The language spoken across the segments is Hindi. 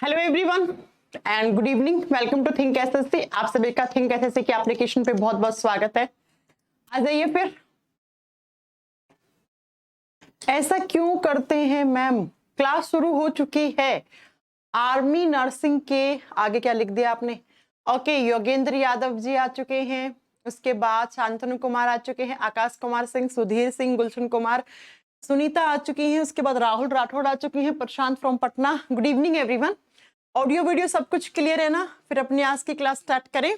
Hello everyone and good evening. Welcome to Think SSC. आप सभी का थिंक एसएससी के एप्लीकेशन पे बहुत बहुत स्वागत है। आ जाइए फिर। ऐसा क्यों करते हैं मैम? क्लास शुरू हो चुकी है। आर्मी नर्सिंग के आगे क्या लिख दिया आपने? ओके, योगेंद्र यादव जी आ चुके हैं। उसके बाद शांतनु कुमार आ चुके हैं, आकाश कुमार सिंह, सुधीर सिंह, गुलशन कुमार, सुनीता आ चुकी हैं। उसके बाद राहुल राठौड़ आ चुके हैं, Prashant from Patna. Good evening everyone. Audio video सब कुछ क्लियर है ना? फिर अपनी आज की क्लास स्टार्ट करें।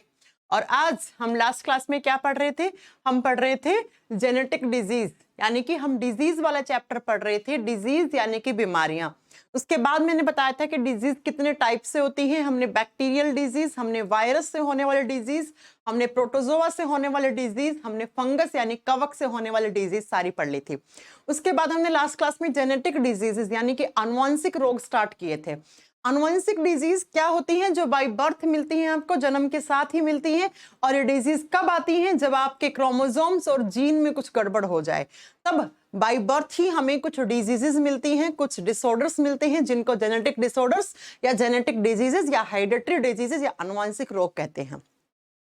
और आज हम लास्ट क्लास में क्या पढ़ रहे थे? हम पढ़ रहे थे जेनेटिक डिजीज, यानी कि हम डिजीज वाला चैप्टर पढ़ रहे थे। डिजीज यानी कि बीमारियां। उसके बाद मैंने बताया था कि डिजीज कितने टाइप से होती हैं। हमने बैक्टीरियल डिजीज, हमने वायरस से होने वाले डिजीज, हमने प्रोटोजोआ से होने वाले डिजीज, हमने फंगस यानी कवक से होने वाले डिजीज सारी पढ़ ली थी। उसके बाद हमने लास्ट क्लास में जेनेटिक डिजीजेस यानी कि आनुवंशिक रोग स्टार्ट किए थे। आनुवंशिक डिजीज क्या होती हैं? जो बाय बर्थ मिलती हैं, आपको जन्म के साथ ही मिलती हैं। और ये डिजीज कब आती हैं? जब आपके क्रोमोसोम्स और जीन में कुछ गड़बड़ हो जाए, तब बाय बर्थ ही हमें कुछ डिजीजेस मिलती हैं, कुछ डिसऑर्डर्स मिलते हैं, जिनको जेनेटिक डिसऑर्डर्स या जेनेटिक डिजीजेस या हेरिडिटरी डिजीजेस या आनुवंशिक रोग कहते हैं।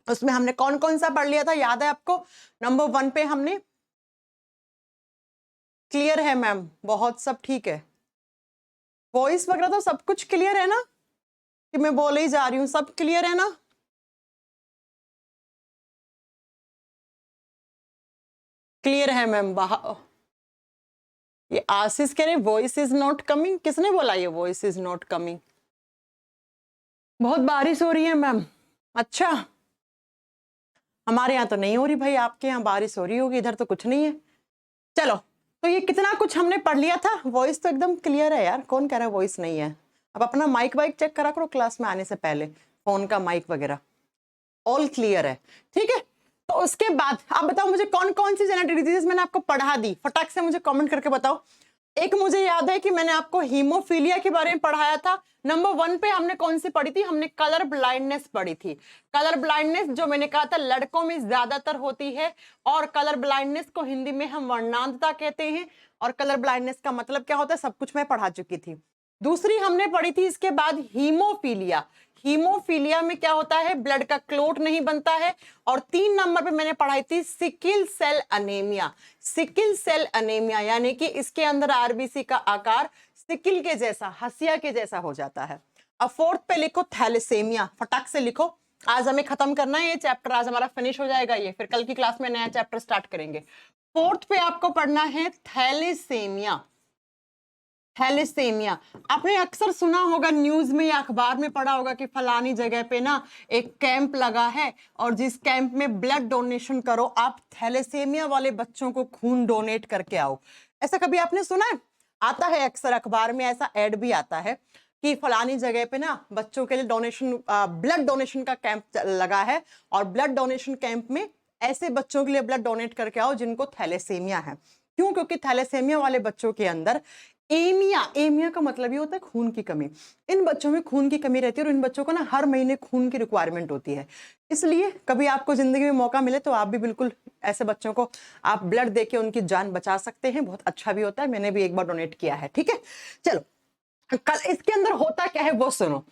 उसमें हमने कौन कौन सा पढ़ लिया था, याद है आपको? नंबर 1 पे हमने, क्लियर है मैम? बहुत सब ठीक है। वॉइस वगैरह तो सब कुछ क्लियर है ना? कि मैं बोले ही जा रही हूं, सब क्लियर है ना? क्लियर है मैम? ये आशीष कह रहे वॉइस इज नॉट कमिंग। किसने बोला ये वॉइस इज नॉट कमिंग? बहुत बारिश हो रही है मैम। अच्छा, हमारे यहाँ तो नहीं हो रही भाई, आपके यहाँ बारिश हो रही होगी, इधर तो कुछ नहीं है। चलो, तो ये कितना कुछ हमने पढ़ लिया था। वॉइस तो एकदम क्लियर है यार। कौन कह रहा है वॉइस नहीं है? अब अपना माइक वाइक चेक करा करो क्लास में आने से पहले, फोन का माइक वगैरह ऑल क्लियर है, ठीक है? तो उसके बाद आप बताओ मुझे कौन कौन सी जेनेटिक डिजीजेस मैंने आपको पढ़ा दी, फटाक से मुझे कमेंट करके बताओ। एक मुझे याद है कि मैंने आपको हीमोफीलिया के बारे में पढ़ाया था। नंबर 1 पे हमने कौन सी पढ़ी थी? हमने कलर ब्लाइंडनेस पढ़ी थी। कलर ब्लाइंडनेस जो मैंने कहा था लड़कों में ज्यादातर होती है, और कलर ब्लाइंडनेस को हिंदी में हम वर्णांधता कहते हैं। और कलर ब्लाइंडनेस का मतलब क्या होता है, सब कुछ मैं पढ़ा चुकी थी। दूसरी हमने पढ़ी थी इसके बाद हीमोफीलिया। हीमोफीलिया में क्या होता है? ब्लड का क्लोट नहीं बनता है। और 3 नंबर पे मैंने पढ़ाई थी sickle cell anaemia. Sickle cell anaemia यानी कि इसके अंदर आरबीसी का आकार सिकिल के जैसा, हसिया के जैसा हो जाता है। अब 4th पे लिखो थैलेसेमिया, फटाक से लिखो। आज हमें खत्म करना है ये चैप्टर, आज हमारा फिनिश हो जाएगा ये, फिर कल की क्लास में नया चैप्टर स्टार्ट करेंगे। 4th पे आपको पढ़ना है थैलेसेमिया। थैलेसेमिया आपने अक्सर सुना होगा, न्यूज में या अखबार में पढ़ा होगा कि फलानी जगह पे ना एक कैंप लगा है, और जिस कैंप में ब्लड डोनेशन करो, आप थैलेसेमिया वाले बच्चों को खून डोनेट करके आओ। ऐसा कभी आपने सुना है? आता है अक्सर अखबार में, ऐसा एड भी आता है कि फलानी जगह पे ना बच्चों के लिए डोनेशन, ब्लड डोनेशन का कैंप लगा है, और ब्लड डोनेशन कैंप में ऐसे बच्चों के लिए ब्लड डोनेट करके आओ जिनको थैलेसेमिया है। क्यों? क्योंकि थैलेसेमिया वाले बच्चों के अंदर एमिया, एमिया का मतलब ये होता है खून की कमी। इन बच्चों में खून की कमी रहती है, और इन बच्चों को ना हर महीने खून की रिक्वायरमेंट होती है। इसलिए कभी आपको जिंदगी में मौका मिले तो आप भी बिल्कुल ऐसे बच्चों को आप ब्लड देके उनकी जान बचा सकते हैं। बहुत अच्छा भी होता है, मैंने भी एक बार डोनेट किया है, ठीक है? चलो, कल इसके अंदर होता क्या है वो सुनो।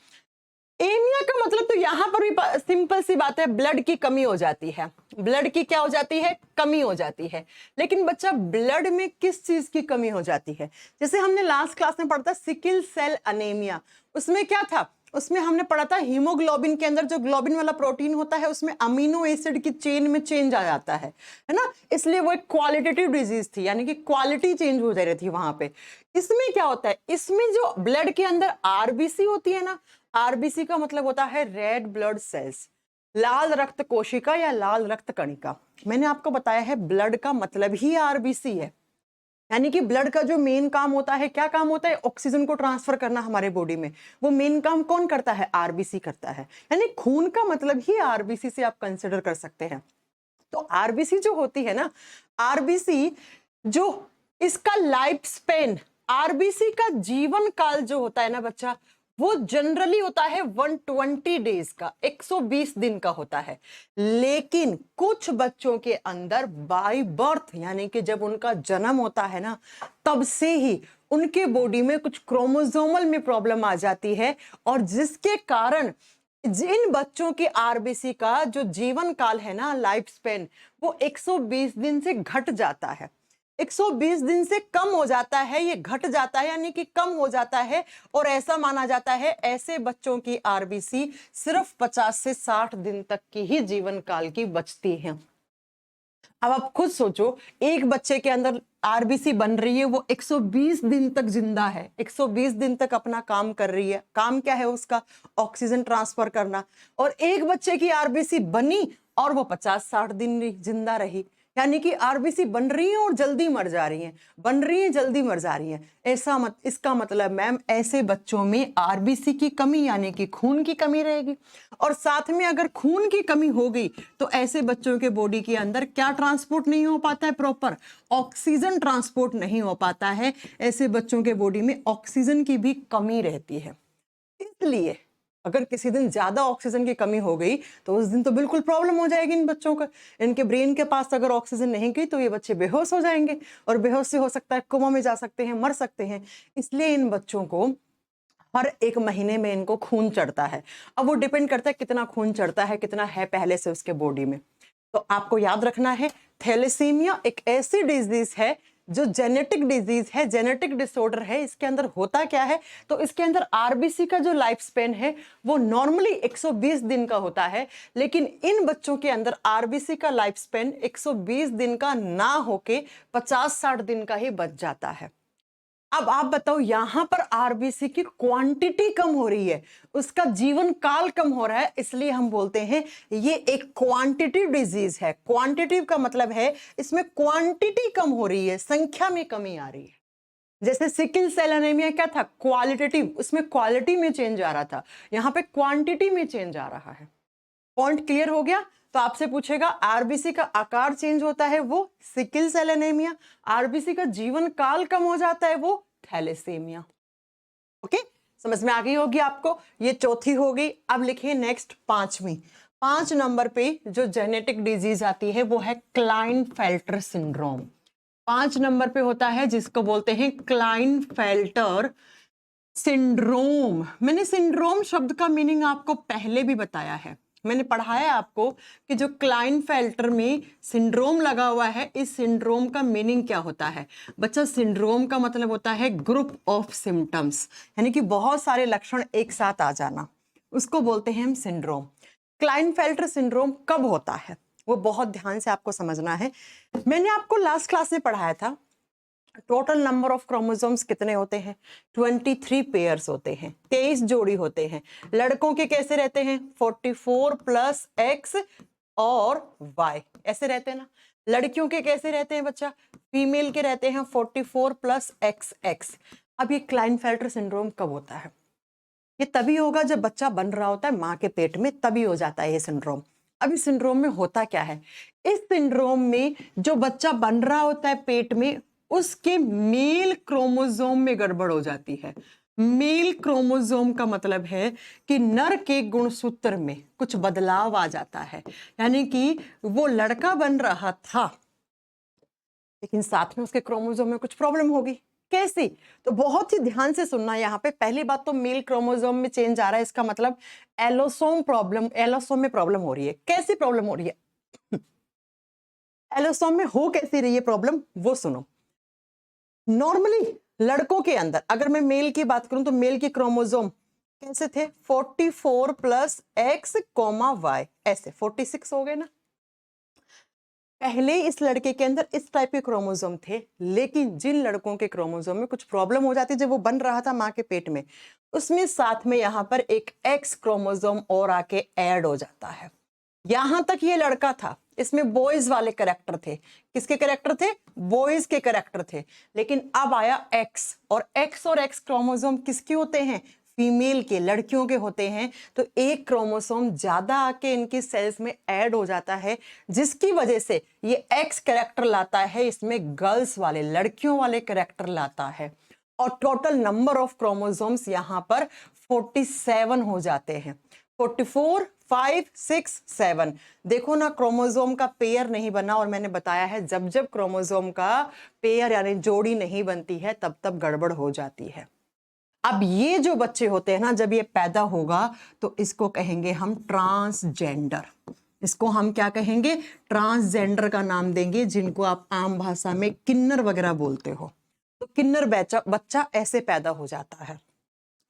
एमिया का मतलब तो यहां पर भी सिंपल सी बात है, ब्लड की कमी हो जाती है। ब्लड की क्या हो जाती है? कमी हो जाती है। लेकिन बच्चा, ब्लड में किस चीज की कमी हो जाती है? जैसे हमने लास्ट क्लास में पढ़ा था सिकिल सेल अनेमिया, उसमें क्या था? उसमें हमने पढ़ा था हीमोग्लोबिन के अंदर जो ग्लोबिन वाला प्रोटीन होता है, उसमें अमीनो एसिड की चेन में चेंज आ जाता है ना? इसलिए वो एक क्वालिटेटिव डिजीज थी, यानी कि क्वालिटी चेंज हो जा रही थी वहां पे। इसमें क्या होता है? इसमें जो ब्लड के अंदर आरबीसी होती है ना, आरबीसी का मतलब होता है रेड ब्लड सेल्स, लाल रक्त कोशिका या लाल रक्त कणिका। मैंने आपको बताया है ब्लड का मतलब ही आरबीसी है, यानी कि ब्लड का जो मेन काम होता है, क्या काम होता है? ऑक्सीजन को ट्रांसफर करना हमारे बॉडी में। वो मेन काम कौन करता है? आरबीसी करता है। यानी खून का मतलब ही आरबीसी से आप कंसिडर कर सकते हैं। तो आरबीसी जो होती है ना, आरबीसी जो इसका लाइफ स्पेन, आरबीसी का जीवन काल जो होता है ना बच्चा, वो जनरली होता है 120 डेज का, 120 दिन का होता है। लेकिन कुछ बच्चों के अंदर बाय बर्थ, यानी कि जब उनका जन्म होता है ना, तब से ही उनके बॉडी में कुछ क्रोमोसोमल में प्रॉब्लम आ जाती है, और जिसके कारण जिन बच्चों की आरबीसी का जो जीवन काल है ना, लाइफ स्पेन, वो 120 दिन से घट जाता है, 120 दिन से कम हो जाता है। ये घट जाता है यानी कि कम हो जाता है, और ऐसा माना जाता है ऐसे बच्चों की आरबीसी सिर्फ 50 से 60 दिन तक की ही जीवन काल की बचती है। अब आप खुद सोचो, एक बच्चे के अंदर आरबीसी बन रही है, वो 120 दिन तक जिंदा है, 120 दिन तक अपना काम कर रही है। काम क्या है उसका? ऑक्सीजन ट्रांसफर करना। और एक बच्चे की आरबीसी बनी और वो 50-60 दिन जिंदा रही, यानी कि आरबीसी बन रही है और जल्दी मर जा रही हैं, बन रही है जल्दी मर जा रही हैं। इसका मतलब मैम, ऐसे बच्चों में आरबीसी की कमी यानी कि खून की कमी रहेगी। और साथ में अगर खून की कमी हो गई तो ऐसे बच्चों के बॉडी के अंदर क्या ट्रांसपोर्ट नहीं हो पाता है? प्रॉपर ऑक्सीजन ट्रांसपोर्ट नहीं हो पाता है। ऐसे बच्चों के बॉडी में ऑक्सीजन की भी कमी रहती है। इसलिए अगर किसी दिन ज्यादा ऑक्सीजन की कमी हो गई तो उस दिन तो बिल्कुल प्रॉब्लम हो जाएगी इन बच्चों को। इनके ब्रेन के पास अगर ऑक्सीजन नहीं गई तो ये बच्चे बेहोश हो जाएंगे, और बेहोश से हो सकता है कोमा में जा सकते हैं, मर सकते हैं। इसलिए इन बच्चों को हर 1 महीने में इनको खून चढ़ता है। अब वो डिपेंड करता है कितना खून चढ़ता है, कितना है पहले से उसके बॉडी में। तो आपको याद रखना है, थैलेसीमिया एक ऐसी डिजीज है जो जेनेटिक डिजीज है, जेनेटिक डिसऑर्डर है। इसके अंदर होता क्या है? तो इसके अंदर आरबीसी का जो लाइफ स्पेन है वो नॉर्मली 120 दिन का होता है, लेकिन इन बच्चों के अंदर आरबीसी का लाइफ स्पेन 120 दिन का ना होके 50-60 दिन का ही बच जाता है। अब आप बताओ, यहां पर आरबीसी की क्वांटिटी कम हो रही है, उसका जीवन काल कम हो रहा है, इसलिए हम बोलते हैं ये एक क्वांटिटी डिजीज है। क्वांटिटिव का मतलब है इसमें क्वांटिटी कम हो रही है, संख्या में कमी आ रही है। जैसे सिकल सेल एनीमिया क्या था? क्वालिटेटिव, उसमें क्वालिटी में चेंज आ रहा था, यहां पे क्वांटिटी में चेंज आ रहा है। पॉइंट क्लियर हो गया? तो आपसे पूछेगा आरबीसी का आकार चेंज होता है, वो सिकल सेल एनीमिया। आरबीसी का जीवन काल कम हो जाता है, वो थैलेसीमिया। ओके, समझ में आ गई होगी आपको। ये चौथी हो गई। अब लिखिए नेक्स्ट 5वीं। 5 नंबर पे जो जेनेटिक डिजीज आती है वो है क्लाइनफेल्टर सिंड्रोम। 5 नंबर पे होता है जिसको बोलते हैं क्लाइनफेल्टर सिंड्रोम। मैंने सिंड्रोम शब्द का मीनिंग आपको पहले भी बताया है, मैंने पढ़ाया आपको कि जो क्लाइनफेल्टर में सिंड्रोम लगा हुआ है, इस सिंड्रोम का मीनिंग क्या होता है। बच्चा, सिंड्रोम का मतलब होता है ग्रुप ऑफ सिम्टम्स, यानी कि बहुत सारे लक्षण एक साथ आ जाना, उसको बोलते हैं हम सिंड्रोम। क्लाइनफेल्टर सिंड्रोम कब होता है वो बहुत ध्यान से आपको समझना है। मैंने आपको लास्ट क्लास में पढ़ाया था टोटल नंबर ऑफ क्रोमोसोम्स कितने होते हैं? 23 पेयर्स होते हैं, 23 जोड़ी होते हैं। लड़कों के कैसे रहते हैं? 44 प्लस एक्स और वाई, ऐसे रहते हैं ना। लड़कियों के कैसे रहते हैं बच्चा? फीमेल के रहते हैं 44 प्लस एक्स एक्स। अब ये क्लाइनफेल्टर सिंड्रोम कब होता है? ये तभी होगा जब बच्चा बन रहा होता है माँ के पेट में, तभी हो जाता है ये सिंड्रोम। अब इस सिंड्रोम में होता क्या है? इस सिंड्रोम में जो बच्चा बन रहा होता है पेट में, उसके मेल क्रोमोसोम में गड़बड़ हो जाती है। मेल क्रोमोसोम का मतलब है कि नर के गुणसूत्र में कुछ बदलाव आ जाता है, यानी कि वो लड़का बन रहा था लेकिन साथ में उसके क्रोमोसोम में कुछ प्रॉब्लम होगी। कैसी? तो बहुत ही ध्यान से सुनना। यहाँ पे पहली बात तो मेल क्रोमोसोम में चेंज आ रहा है, इसका मतलब एलोसोम में प्रॉब्लम हो रही है। कैसी प्रॉब्लम हो रही है? एलोसोम में हो कैसी रही है प्रॉब्लम, वो सुनो। नॉर्मली लड़कों के अंदर, अगर मैं मेल की बात करूं तो मेल के क्रोमोसोम कैसे थे? 44 प्लस एक्स कोमा वाई, ऐसे 46 हो गए ना। पहले इस लड़के के अंदर इस टाइप के क्रोमोसोम थे, लेकिन जिन लड़कों के क्रोमोसोम में कुछ प्रॉब्लम हो जाती, जब वो बन रहा था माँ के पेट में, उसमें साथ में यहाँ पर एक एक्स क्रोमोसोम और आके ऐड हो जाता है। यहां तक ये लड़का था, इसमें बॉयज वाले कैरेक्टर थे। किसके कैरेक्टर थे? बॉयज के कैरेक्टर थे। लेकिन अब आया एक्स, और एक्स क्रोमोसोम किसके होते हैं? फीमेल के, लड़कियों के होते हैं। तो एक क्रोमोसोम ज्यादा आके इनकी सेल्स में ऐड हो जाता है, जिसकी वजह से ये एक्स कैरेक्टर लाता है, इसमें गर्ल्स वाले, लड़कियों वाले कैरेक्टर लाता है। और टोटल नंबर ऑफ क्रोमोसोम्स यहाँ पर 47 हो जाते हैं। 44 5, 6, 7। देखो ना, क्रोमोसोम का पेयर नहीं बना, और मैंने बताया है जब जब क्रोमोसोम का पेयर यानी जोड़ी नहीं बनती है तब तब गड़बड़ हो जाती है। अब ये जो बच्चे होते हैं ना, जब ये पैदा होगा तो इसको कहेंगे हम ट्रांसजेंडर। इसको हम क्या कहेंगे? ट्रांसजेंडर का नाम देंगे, जिनको आप आम भाषा में किन्नर वगैरह बोलते हो। तो किन्नर बच्चा ऐसे पैदा हो जाता है।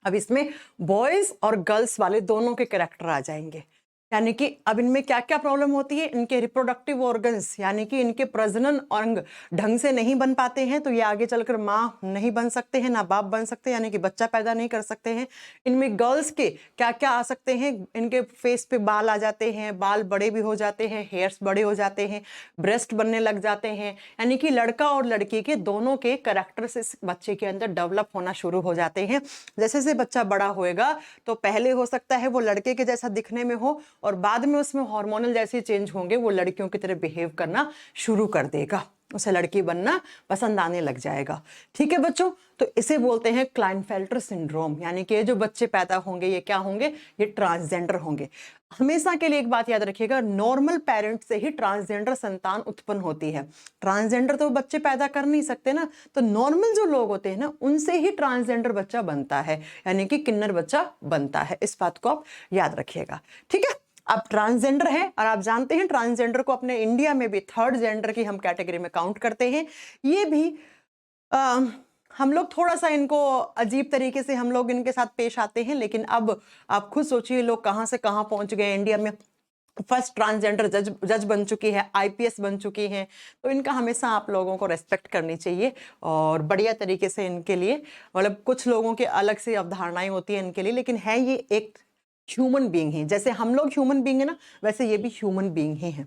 अब इसमें बॉयज और गर्ल्स वाले दोनों के कैरेक्टर आ जाएंगे, यानी कि अब इनमें क्या क्या प्रॉब्लम होती है? इनके रिप्रोडक्टिव ऑर्गन्स यानी कि इनके प्रजनन अंग ढंग से नहीं बन पाते हैं, तो ये आगे चलकर माँ नहीं बन सकते हैं, ना बाप बन सकते हैं, यानी कि बच्चा पैदा नहीं कर सकते हैं। इनमें गर्ल्स के क्या क्या आ सकते हैं? इनके फेस पे बाल आ जाते हैं, बाल बड़े भी हो जाते हैं, हेयर्स बड़े हो जाते हैं, ब्रेस्ट बनने लग जाते हैं, यानी कि लड़का और लड़की के दोनों के कैरेक्टर्स इस बच्चे के अंदर डेवलप होना शुरू हो जाते हैं। जैसे जैसे बच्चा बड़ा होएगा तो पहले हो सकता है वो लड़के के जैसा दिखने में हो, और बाद में उसमें हार्मोनल जैसे चेंज होंगे, वो लड़कियों की तरह बिहेव करना शुरू कर देगा, उसे लड़की बनना पसंद आने लग जाएगा। ठीक है बच्चों, तो इसे बोलते हैं क्लाइनफेल्टर सिंड्रोम, यानी कि ये जो बच्चे पैदा होंगे ये क्या होंगे? ये ट्रांसजेंडर होंगे। हमेशा के लिए एक बात याद रखिएगा, नॉर्मल पेरेंट से ही ट्रांसजेंडर संतान उत्पन्न होती है। ट्रांसजेंडर तो बच्चे पैदा कर नहीं सकते ना, तो नॉर्मल जो लोग होते हैं ना, उनसे ही ट्रांसजेंडर बच्चा बनता है, यानी कि किन्नर बच्चा बनता है। इस बात को आप याद रखिएगा। ठीक है, अब ट्रांसजेंडर है, और आप जानते हैं ट्रांसजेंडर को अपने इंडिया में भी थर्ड जेंडर की हम कैटेगरी में काउंट करते हैं। ये भी हम लोग थोड़ा सा इनको अजीब तरीके से हम लोग इनके साथ पेश आते हैं, लेकिन अब आप खुद सोचिए लोग कहां से कहां पहुंच गए। इंडिया में फर्स्ट ट्रांसजेंडर जज बन चुकी है, आईपीएस बन चुकी हैं, तो इनका हमेशा आप लोगों को रेस्पेक्ट करनी चाहिए, और बढ़िया तरीके से इनके लिए, मतलब कुछ लोगों के अलग से अवधारणाएं होती है इनके लिए, लेकिन है ये एक ह्यूमन बीइंग ही, जैसे हम लोग ह्यूमन बीइंग है ना, वैसे ये भी ह्यूमन बीइंग ही है।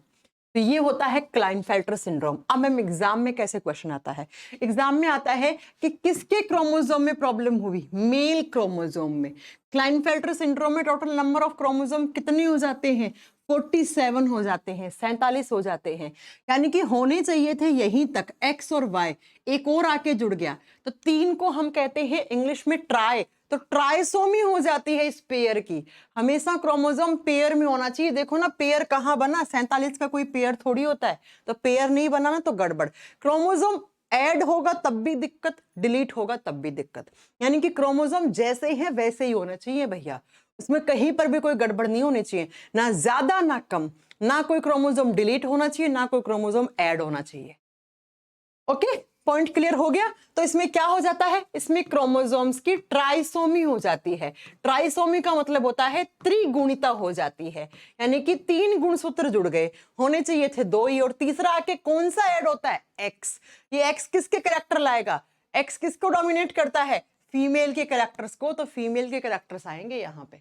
तो ये होता है क्लाइनफेल्टर सिंड्रोम। अब मैम एग्जाम में कैसे क्वेश्चन आता है? एग्जाम में आता है कि किसके क्रोमोसोम में प्रॉब्लम हुई? मेल क्रोमोसोम में। क्लाइनफेल्टर सिंड्रोम में टोटल नंबर ऑफ क्रोमोसोम कितने हो जाते हैं? 47 हो जाते हैं, 47 हो जाते हैं, यानी कि होने चाहिए थे यहीं तक एक्स और वाई, एक और आके जुड़ गया, तो 3 को हम कहते हैं इंग्लिश में ट्राई, तो ट्राइसोमी हो जाती है इस पेयर की। हमेशा क्रोमोसोम पेयर में होना चाहिए। देखो ना, पेयर कहां बना? 47 का कोई पेयर थोड़ी होता है, तो पेयर नहीं बना ना तो गड़बड़। क्रोमोसोम ऐड होगा तब भी दिक्कत, डिलीट होगा तब भी दिक्कत, यानी कि क्रोमोसोम जैसे हैं वैसे ही होना चाहिए भैया, उसमें कहीं पर भी कोई गड़बड़ नहीं होनी चाहिए, ना ज्यादा ना कम, ना कोई क्रोमोसोम डिलीट होना चाहिए, ना कोई क्रोमोसोम ऐड होना चाहिए। ओके, पॉइंट क्लियर हो गया? तो इसमें क्या हो जाता है? इसमें क्रोमोसोम्स की ट्राइसोमी हो जाती है। ट्राइसोमी का मतलब होता है त्रिगुणिता हो जाती है, यानी कि 3 गुणसूत्र जुड़ गए, होने चाहिए थे 2 ही, और तीसरा आके कौन सा ऐड होता है? एक्स। ये एक्स किसके कैरेक्टर लाएगा? एक्स किसको डोमिनेट करता है? फीमेल के कैरेक्टर्स को, तो फीमेल के कैरेक्टर्स आएंगे यहां पे।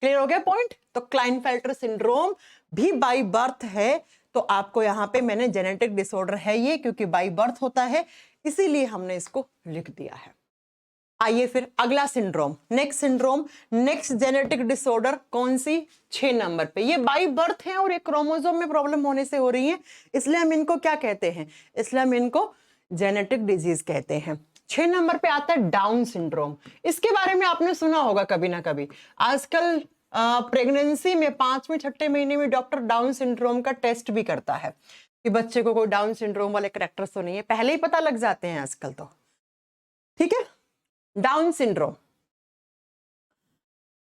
क्लियर हो गया पॉइंट? तो क्लाइनफेल्टर सिंड्रोम भी बाय बर्थ है, तो आपको यहां पे मैंने जेनेटिक डिसऑर्डर है ये, क्योंकि बाय बर्थ होता है, इसीलिए हमने इसको लिख दिया है। आइए फिर अगला syndrome, next syndrome, next genetic disorder कौन सी? 6 नंबर पे। ये बाय बर्थ है और एक क्रोमोसोम में प्रॉब्लम होने से हो रही है, इसलिए हम इनको क्या कहते हैं? इसलिए हम इनको जेनेटिक डिजीज कहते हैं। 6 नंबर पे आता है डाउन सिंड्रोम। इसके बारे में आपने सुना होगा कभी ना कभी। आजकल प्रेगनेंसी में 5वें 6ठे महीने में डॉक्टर डाउन सिंड्रोम का टेस्ट भी करता है कि बच्चे को कोई डाउन सिंड्रोम वाले कैरेक्टर्स तो नहीं है, पहले ही पता लग जाते हैं आजकल तो। ठीक है, डाउन सिंड्रोम।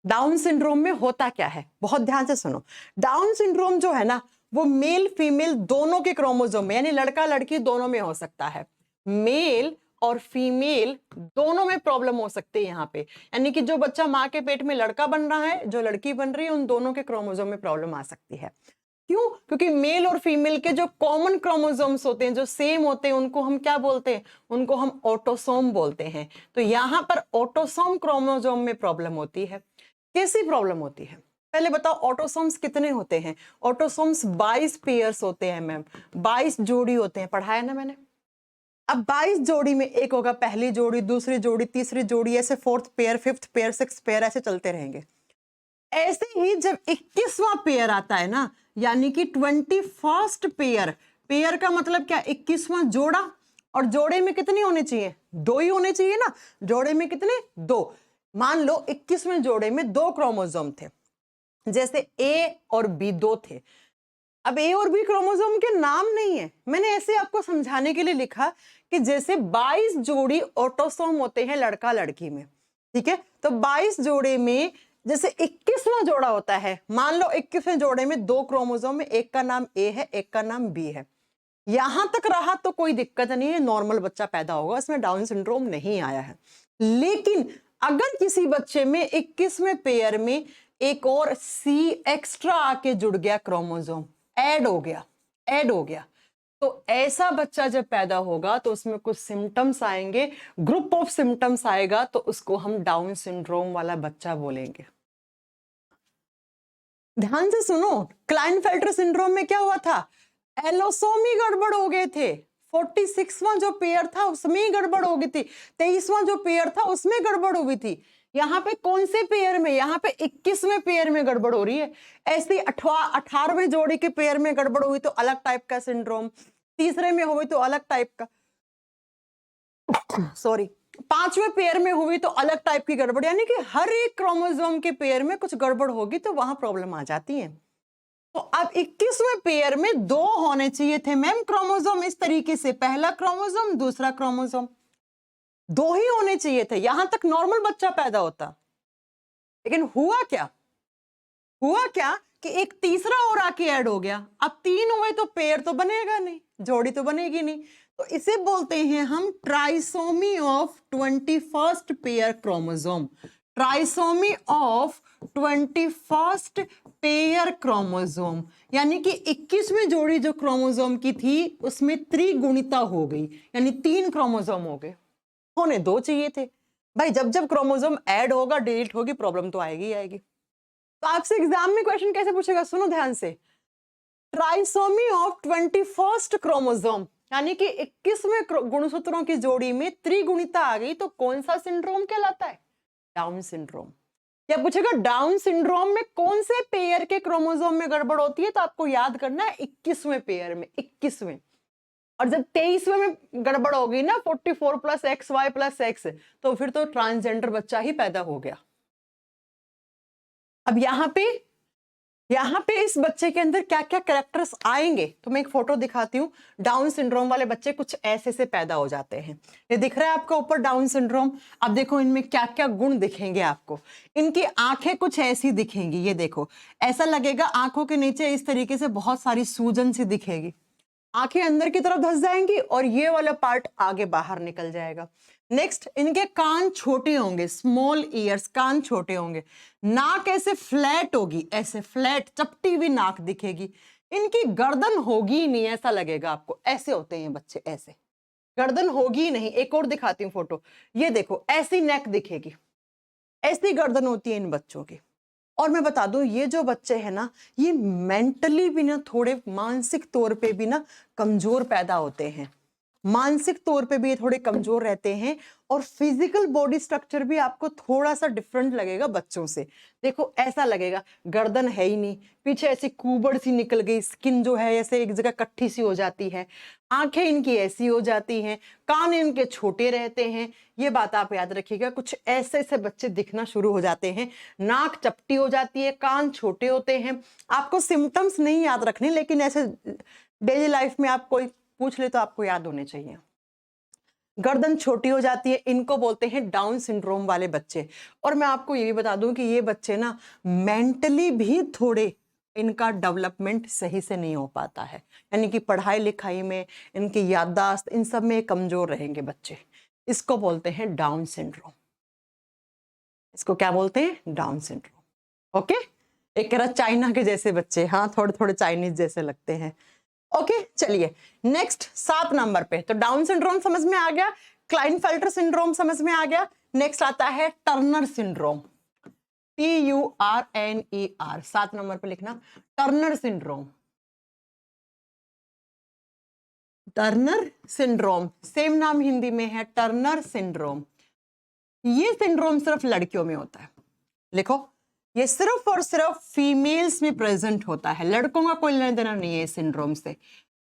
डाउन सिंड्रोम में होता क्या है, बहुत ध्यान से सुनो। डाउन सिंड्रोम जो है ना, वो मेल फीमेल दोनों के क्रोमोसोम में, यानी लड़का लड़की दोनों में हो सकता है, मेल और फीमेल दोनों में प्रॉब्लम हो सकती है यहाँ पे, यानी कि जो बच्चा माँ के पेट में लड़का बन रहा है, जो लड़की बन रही है, उन दोनों के क्रोमोसोम में प्रॉब्लम आ सकती है। क्यों? क्योंकि मेल और फीमेल के जो कॉमन क्रोमोसोम्स होते हैं, जो सेम होते हैं, उनको हम क्या बोलते हैं? उनको हम ऑटोसोम बोलते हैं। तो यहाँ पर ऑटोसोम क्रोमोसोम में प्रॉब्लम होती है। कैसी प्रॉब्लम होती है? पहले बताओ, ऑटोसोम्स कितने होते हैं? ऑटोसोम्स 22 पेयर्स होते हैं मैम, 22 जोड़ी होते हैं, पढ़ाया ना मैंने। अब 22 जोड़ी में एक होगा पहली जोड़ी, दूसरी जोड़ी, तीसरी जोड़ी, ऐसे 4th pair, 5th pair, 6th pair, ऐसे चलते रहेंगे। ऐसे ही जब 21वां पेयर आता है ना, यानी कि 21st पेयर, पेयर का मतलब क्या? 21वां जोड़ा, और जोड़े में कितने होने चाहिए? 2 ही होने चाहिए ना। जोड़े में कितने? 2। मान लो 21वें जोड़े में 2 क्रोमोसोम थे, जैसे ए और बी दो थे, अब ए और बी क्रोमोसोम के नाम नहीं है, मैंने ऐसे आपको समझाने के लिए लिखा कि जैसे 22 जोड़ी ऑटोसोम होते हैं लड़का लड़की में, ठीक है, तो 22 जोड़े में जैसे 21वां जोड़ा होता है, मान लो 21वें जोड़े में 2 क्रोमोसोम में एक का नाम ए है एक का नाम बी है, यहां तक रहा तो कोई दिक्कत नहीं है, नॉर्मल बच्चा पैदा होगा, इसमें डाउन सिंड्रोम नहीं आया है। लेकिन अगर किसी बच्चे में 21वें पेयर में एक और सी एक्स्ट्रा आके जुड़ गया, क्रोमोसोम ऐड हो गया, तो ऐसा बच्चा जब पैदा होगा तो उसमें कुछ सिम्टम्स आएंगे, ग्रुप ऑफ सिम्टम्स आएगा, तो उसको हम डाउन सिंड्रोम वाला बच्चा बोलेंगे। ध्यान से सुनो, क्लाइनफेल्टर सिंड्रोम में क्या हुआ था, एलोसोम ही गड़बड़ हो गए थे, 46वां जो पेयर था उसमें ही गड़बड़ हो गई थी, 23वां जो पेयर था उसमें गड़बड़ हो गई थी, यहाँ पे कौन से पेयर में, यहाँ पे 21वें पेयर में गड़बड़ हो रही है। ऐसी 18वें जोड़ी के पेयर में गड़बड़ हुई तो अलग टाइप का सिंड्रोम, तीसरे में हुई तो अलग टाइप का, सॉरी 5वें पेयर में हुई तो अलग टाइप की गड़बड़, यानी कि हर एक क्रोमोसोम के पेयर में कुछ गड़बड़ होगी तो वहां प्रॉब्लम आ जाती है। तो अब 21वें पेयर में 2 होने चाहिए थे मैम क्रोमोसोम, इस तरीके से पहला क्रोमोसोम दूसरा क्रोमोसोम, 2 ही होने चाहिए थे, यहां तक नॉर्मल बच्चा पैदा होता। लेकिन हुआ क्या कि एक तीसरा और आके ऐड हो गया, अब 3 हुए तो पेयर तो बनेगा नहीं, जोड़ी तो बनेगी नहीं, तो इसे बोलते हैं हम trisomy of 21st pair chromosome, trisomy of 21st pair chromosome, यानी कि 21वीं जोड़ी जो क्रोमोसोम की थी उसमें त्रिगुणिता हो गई, यानी 3 क्रोमोसोम हो गए, होने 2 चाहिए थे। भाई जब जब क्रोमोसोम ऐड होगा डिलीट होगी प्रॉब्लम तो आएगी आएगी। तो आपसे एग्जाम में क्वेश्चन कैसे पूछेगा, सुनो ध्यान से, ट्राइसोमी ऑफ 21st क्रोमोसोम, यानी कि 21वें गुणसूत्रों की जोड़ी में त्रिगुणिता आ गई तो कौन सा सिंड्रोम कहलाता है, डाउन सिंड्रोम। या पूछेगा डाउन सिंड्रोम में कौन से पेयर के क्रोमोसोम में गड़बड़ होती है, तो आपको याद करना है 21वें पेयर में, 21वें, और जब 23वें में गड़बड़ होगी ना 44 + XY + X, तो फिर तो ट्रांसजेंडर बच्चा ही पैदा हो गया। अब यहाँ पे इस बच्चे के अंदर क्या क्या कैरेक्टर्स आएंगे, तो मैं एक फोटो दिखाती हूँ। डाउन सिंड्रोम वाले बच्चे कुछ ऐसे से पैदा हो जाते हैं, ये दिख रहा है आपको ऊपर डाउन सिंड्रोम। अब देखो इनमें क्या क्या गुण दिखेंगे आपको, इनकी आंखें कुछ ऐसी दिखेंगी, ये देखो ऐसा लगेगा आंखों के नीचे इस तरीके से बहुत सारी सूजन सी दिखेगी, आंखें अंदर की तरफ धंस जाएंगी और ये वाला पार्ट आगे बाहर निकल जाएगा। नेक्स्ट, इनके कान छोटे होंगे, स्मॉल ईयर्स, कान छोटे होंगे, नाक ऐसे फ्लैट होगी, ऐसे फ्लैट चपटी हुई नाक दिखेगी, इनकी गर्दन होगी ही नहीं, ऐसा लगेगा आपको, ऐसे होते हैं बच्चे, ऐसे गर्दन होगी ही नहीं। एक और दिखाती हूँ फोटो, ये देखो ऐसी नेक दिखेगी, ऐसी गर्दन होती है इन बच्चों की। और मैं बता दूं ये जो बच्चे हैं ना, ये मेंटली भी ना थोड़े मानसिक तौर पे भी ना कमजोर पैदा होते हैं, मानसिक तौर पे भी ये थोड़े कमजोर रहते हैं, और फिजिकल बॉडी स्ट्रक्चर भी आपको थोड़ा सा डिफरेंट लगेगा बच्चों से। देखो ऐसा लगेगा, गर्दन है ही नहीं, पीछे ऐसी कुबड़ सी निकल गई, स्किन जो है ऐसे एक जगह कट्ठी सी हो जाती है, आंखें इनकी ऐसी हो जाती हैं, कान इनके छोटे रहते हैं, ये बात आप याद रखिएगा, कुछ ऐसे ऐसे बच्चे दिखना शुरू हो जाते हैं, नाक चपटी हो जाती है, कान छोटे होते हैं। आपको सिम्टम्स नहीं याद रखने, लेकिन ऐसे डेली लाइफ में आप कोई पूछ ले तो आपको याद होने चाहिए। गर्दन छोटी हो जाती है, इनको बोलते हैं डाउन सिंड्रोम वाले बच्चे। और मैं आपको ये भी बता दूं कि ये बच्चे ना मेंटली भी थोड़े, इनका डेवलपमेंट सही से नहीं हो पाता है, यानी कि पढ़ाई लिखाई में, इनकी याददाश्त, इन सब में कमजोर रहेंगे बच्चे, इसको बोलते हैं डाउन सिंड्रोम। इसको क्या बोलते हैं, डाउन सिंड्रोम। ओके, एक कह रहा चाइना के जैसे बच्चे, हाँ थोड़े थोड़े चाइनीज जैसे लगते हैं। ओके चलिए नेक्स्ट 7 नंबर पे, तो डाउन सिंड्रोम समझ में आ गया, क्लाइनफेल्टर सिंड्रोम समझ में आ गया। नेक्स्ट आता है टर्नर सिंड्रोम, TURNER, 7 नंबर पे लिखना Turner syndrome. Turner syndrome same नाम हिंदी में है, टर्नर सिंड्रोम। ये सिंड्रोम सिर्फ लड़कियों में होता है, लिखो ये सिर्फ और सिर्फ फीमेल्स में प्रेजेंट होता है, लड़कों का कोई लेना देना नहीं है इस सिंड्रोम से।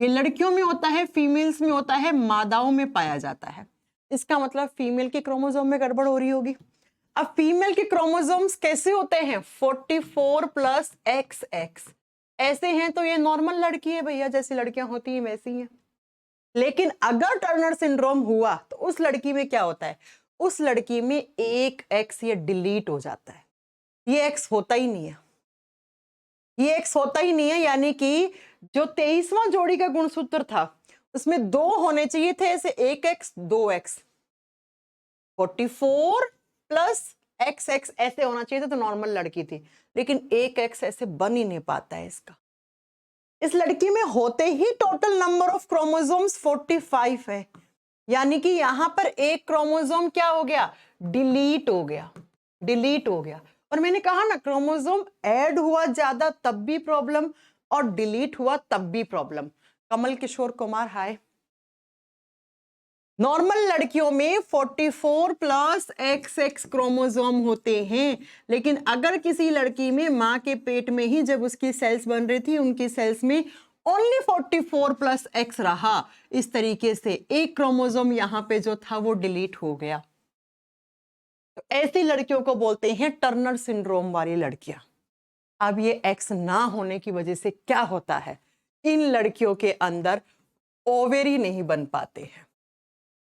ये लड़कियों में होता है, फीमेल्स में होता है, मादाओं में पाया जाता है। इसका मतलब फीमेल के क्रोमोसोम में गड़बड़ हो रही होगी। अब फीमेल के क्रोमोसोम्स कैसे होते हैं? 44 प्लस XX ऐसे हैं, तो ये नॉर्मल लड़की है भैया, जैसी लड़कियां होती हैं वैसी हैं। लेकिन अगर टर्नर सिंड्रोम हुआ तो उस लड़की में क्या होता है? उस लड़की में एक X ये डिलीट हो जाता है, ये X होता ही नहीं है, ये X होता ही नहीं है। यानी कि जो 23वां जोड़ी का गुणसूत्र था उसमें 2 होने चाहिए थे, ऐसे 1X 2X, 44 प्लस XX ऐसे होना चाहिए था तो नॉर्मल लड़की थी, लेकिन 1X ऐसे बन ही नहीं पाता है इसका। इस लड़की में होते ही टोटल नंबर ऑफ क्रोमोसोम्स 45 है, यानी कि यहां पर एक क्रोमोसोम क्या हो गया? डिलीट हो गया, डिलीट हो गया। और मैंने कहा ना, क्रोमोसोम ऐड हुआ ज्यादा तब भी प्रॉब्लम और डिलीट हुआ तब भी प्रॉब्लम। कमल किशोर कुमार, हाय। नॉर्मल लड़कियों में 44 प्लस XX क्रोमोसोम होते हैं, लेकिन अगर किसी लड़की में मां के पेट में ही जब उसकी सेल्स बन रही थी, उनकी सेल्स में ओनली 44 प्लस X रहा, इस तरीके से एक क्रोमोसोम यहां पे जो था वो डिलीट हो गया। तो ऐसी लड़कियों को बोलते हैं टर्नर सिंड्रोम वाली लड़कियां। अब ये X ना होने की वजह से क्या होता है? इन लड़कियों के अंदर ओवेरी नहीं बन पाते हैं।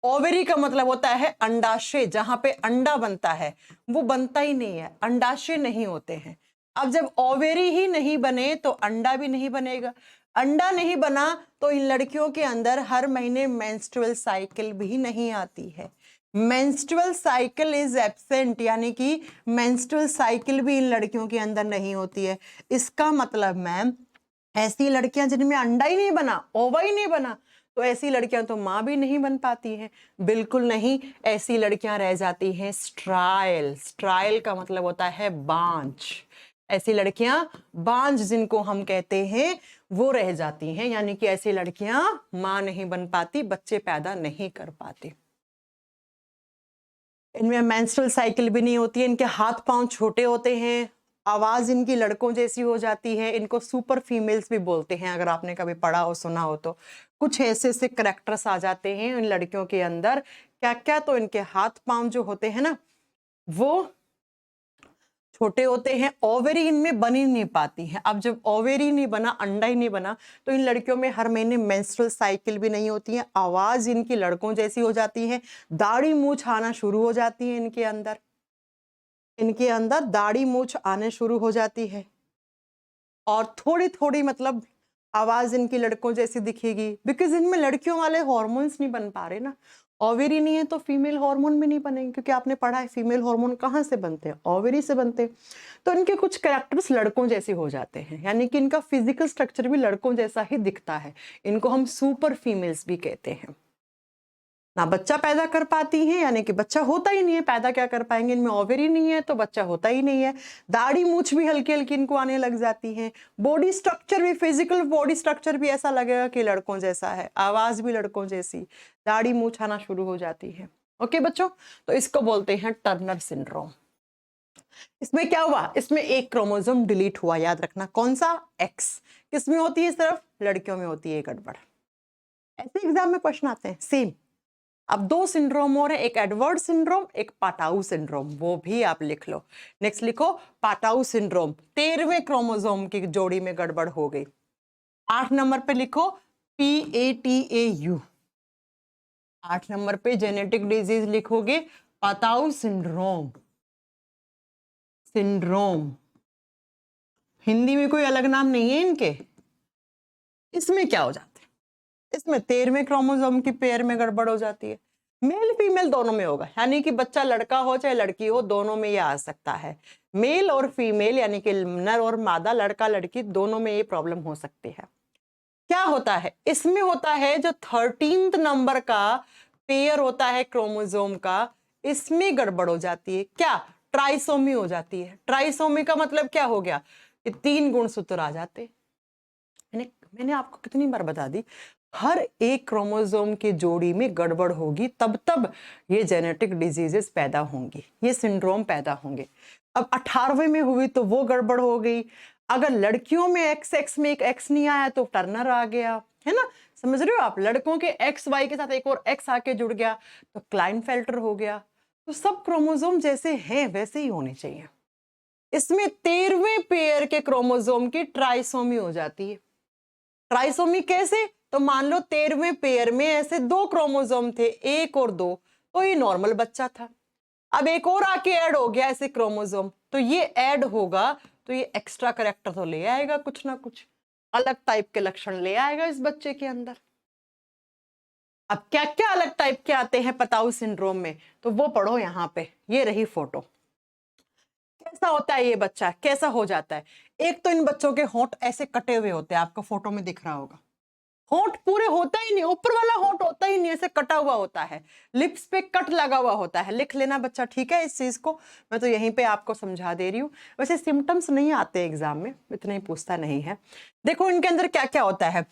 ओवेरी का मतलब होता है अंडाशय, जहां पे अंडा बनता है वो बनता ही नहीं है, अंडाशय नहीं होते हैं। अब जब ओवेरी ही नहीं बने तो अंडा भी नहीं बनेगा, अंडा नहीं बना तो इन लड़कियों के अंदर हर महीने मेंस्ट्रुअल साइकिल भी नहीं आती है। मेंस्ट्रुअल साइकिल इज एब्सेंट, यानी कि मेंस्ट्रुअल साइकिल भी इन लड़कियों के अंदर नहीं होती है। इसका मतलब मैम, ऐसी लड़कियां जिनमें अंडा ही नहीं बना, ओवा ही नहीं बना, तो ऐसी लड़कियां तो मां भी नहीं बन पाती हैं। बिल्कुल नहीं, ऐसी लड़कियां रह जाती हैं स्ट्राइल। स्ट्राइल का मतलब होता है बांझ। ऐसी लड़कियां बांझ जिनको हम कहते हैं वो रह जाती हैं, यानी कि ऐसी लड़कियां मां नहीं बन पाती, बच्चे पैदा नहीं कर पाती। इनमें मेंस्ट्रुअल साइकिल भी नहीं होती है, इनके हाथ पांव छोटे होते हैं, आवाज इनकी लड़कों जैसी हो जाती है, इनको सुपर फीमेल्स भी बोलते हैं, अगर आपने कभी पढ़ा हो सुना हो तो। कुछ ऐसे ऐसे करैक्टर्स आ जाते हैं इन लड़कियों के अंदर। क्या क्या? तो इनके हाथ पांव जो होते हैं ना वो छोटे होते हैं, ओवेरी इनमें बन ही नहीं पाती है। अब जब ओवेरी नहीं बना, अंडा ही नहीं बना, तो इन लड़कियों में हर महीने मेंस्ट्रुअल साइकिल भी नहीं होती है, आवाज इनकी लड़कों जैसी हो जाती है, दाढ़ी मूछ आना शुरू हो जाती है इनके अंदर, इनके अंदर दाढ़ी मूछ आने शुरू हो जाती है, और थोड़ी थोड़ी मतलब आवाज इनकी लड़कों जैसी दिखेगी, बिकॉज इनमें लड़कियों वाले हॉर्मोन्स नहीं बन पा रहे ना। ओवेरी नहीं है तो फीमेल हार्मोन भी नहीं बनेंगे, क्योंकि आपने पढ़ा है फीमेल हार्मोन कहाँ से बनते हैं? ओवेरी से बनते हैं। तो इनके कुछ कैरेक्टर्स लड़कों जैसे हो जाते हैं, यानी कि इनका फिजिकल स्ट्रक्चर भी लड़कों जैसा ही दिखता है। इनको हम सुपर फीमेल्स भी कहते हैं। ना बच्चा पैदा कर पाती हैं, यानी कि बच्चा होता ही नहीं है, पैदा क्या कर पाएंगे? इनमें ओवेरी नहीं है तो बच्चा होता ही नहीं है। दाढ़ी मूछ भी हल्की हल्की इनको आने लग जाती है। बॉडी स्ट्रक्चर भी, फिजिकल बॉडी स्ट्रक्चर भी ऐसा लगेगा कि लड़कों जैसा है, आवाज भी लड़कों जैसी, दाढ़ी मूछ आना शुरू हो जाती है। ओके बच्चों, तो इसको बोलते हैं टर्नर सिंड्रोम। इसमें क्या हुआ? इसमें एक क्रोमोसोम डिलीट हुआ, याद रखना कौन सा? एक्स। किसमें होती है? सिर्फ लड़कियों में होती है गड़बड़। ऐसे एग्जाम में क्वेश्चन आते हैं सेम। अब 2 सिंड्रोम और है, एक एडवर्ड सिंड्रोम, एक पाटाऊ सिंड्रोम, वो भी आप लिख लो। नेक्स्ट लिखो पाटाऊ सिंड्रोम, 13वें क्रोमोसोम की जोड़ी में गड़बड़ हो गई। 8 नंबर पे लिखो PATAU। 8 नंबर पे जेनेटिक डिजीज लिखोगे पाटाऊ सिंड्रोम। सिंड्रोम हिंदी में कोई अलग नाम नहीं है इनके। इसमें क्या हो जाता है? इसमें 13वें क्रोमोसोम की पेयर में गड़बड़ हो जाती है। मेल फीमेल दोनों में होगा, यानी कि बच्चा लड़का हो चाहे लड़की हो, दोनों में ये आ सकता है। मेल और फीमेल यानी कि नर और मादा, लड़का लड़की, दोनों में ये प्रॉब्लम हो सकती है। क्या होता है इसमें? होता है जो 13th नंबर का पेयर होता है क्रोमोसोम का, इसमें गड़बड़ हो जाती है। क्या? ट्राइसोमी हो जाती है। ट्राइसोमी का मतलब क्या हो गया? ये 3 गुणसूत्र आ जाते। मैंने आपको कितनी बार बता दी, हर एक क्रोमोसोम की जोड़ी में गड़बड़ होगी, तब तब ये जेनेटिक डिजीजेस पैदा होंगी, ये सिंड्रोम पैदा होंगे। अब 18वें में हुई तो वो गड़बड़ हो गई। अगर लड़कियों में XX में एक X नहीं आया तो टर्नर आ गया, है ना? समझ रहे हो आप? लड़कों के XY के साथ एक और X आके जुड़ गया तो क्लाइनफेल्टर हो गया। तो सब क्रोमोसोम जैसे हैं वैसे ही होने चाहिए। इसमें 13वें पेयर के क्रोमोसोम की ट्राइसोमी हो जाती है। ट्राइसोमी कैसे? तो मान लो 13वें पेयर में ऐसे 2 क्रोमोसोम थे, 1 और 2, तो ये नॉर्मल बच्चा था। अब एक और आके ऐड हो गया ऐसे क्रोमोसोम, तो ये ऐड होगा तो ये एक्स्ट्रा कैरेक्टर तो ले आएगा, कुछ ना कुछ अलग टाइप के लक्षण ले आएगा इस बच्चे के अंदर। अब क्या क्या अलग टाइप के आते हैं पताऊ सिंड्रोम में, तो वो पढ़ो यहाँ पे, ये रही फोटो। कैसा होता है ये बच्चा, कैसा हो जाता है? एक तो इन बच्चों के होंठ ऐसे कटे हुए होते हैं, आपको फोटो में दिख रहा होगा। होंठ पूरे होता ही नहीं, ऊपर वाला होंठ होता ही नहीं, ऐसे कटा हुआ होता है, लिप्स पे कट लगा हुआ होता है। लिख लेना बच्चा, ठीक है इस चीज को, मैं तो यहीं पे आपको समझा दे रही हूँ। वैसे सिम्टम्स नहीं आते एग्जाम में, इतना ही पूछता नहीं है। देखो इनके अंदर क्या क्या होता है।